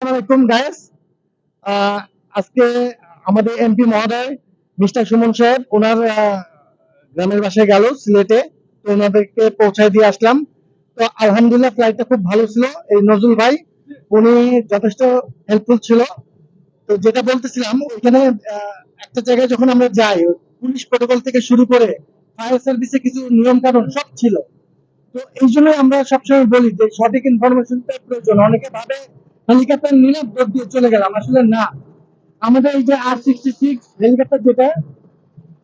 আসসালামাইকুম গাইস। আজকে আমাদের এমপি মহোদয় মিস্টার সুমন সাহেব ওনার গ্রামের বাসায় গেল সিলেটে। তো ওনাদেরকে পৌঁছায় দিয়ে আসলাম। তো আলহামদুলিল্লাহ ফ্লাইটটা খুব ভালো ছিল। এই নজরুল ভাই উনি যথেষ্ট হেল্পফুল ছিল। তো যেটা বলতেছিলাম ওইখানে একটা জায়গায় যখন আমরা যাই, পুলিশ প্রোটোকল থেকে শুরু করে ফায়ার সার্ভিসে কিছু নিয়ম কানুন সব ছিল। তো এই জন্যই আমরা সবসময় বলি যে সঠিক ইনফরমেশনটা প্রয়োজন। অনেকে ভাবে হেলিকপ্টার নিলাম দৌড় দিয়ে চলে গেলাম, আসলে না। আমাদের এই যে R-66 হেলিকপ্টার যেটা,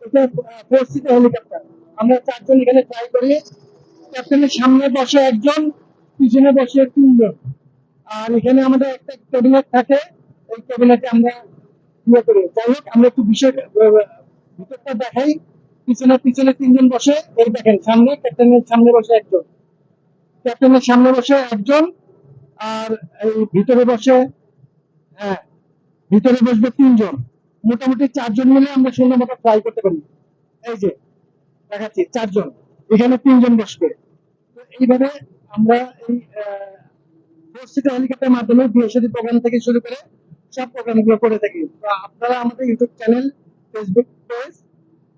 এটা 4 সিটার হেলিকপ্টার। আমরা 4 জন এখানে ট্রাই করি। ক্যাপ্টেনের সামনে বসে একজন, পিছনে বসে 3 জন। আর এখানে আমাদের একটা ক্যাবিনেট থাকে। এই ক্যাবিনেটে আমরা ইয়ে করি। যাই হোক, আমরা একটু বিষয় ভিতরটা দেখাই। পিছনে পিছনে 3 জন বসে। এই দেখেন, সামনে ক্যাপ্টেনের সামনে বসে একজন, ক্যাপ্টেনের সামনে বসে একজন, আর এই ভিতরে বসে, হ্যাঁ, ভিতরে বসবে 3 জন। মোটামুটি 4 জন মিলে আমরা সুন্দর মতো ফ্লাই করতে পারি। এই যে দেখাচ্ছি, 4 জন, এখানে 3 জন বসবে। তো এইভাবে আমরা এই 4 সিটার হেলিকপ্টারের মাধ্যমে বিয়ে প্রোগ্রাম থেকে শুরু করে সব প্রোগ্রাম গুলো করে থাকি। তো আপনারা আমাদের ইউটিউব চ্যানেল, ফেসবুক পেজ,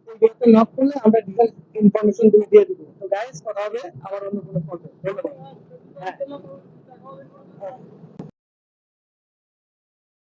এইগুলোতে নক করলে আমরা ডিটেলস ইনফরমেশন দিয়ে দিব। তো গাইস, কথা হবে আবার অন্য কোনো পর্বে। ধন্যবাদ। হ্যাঁ।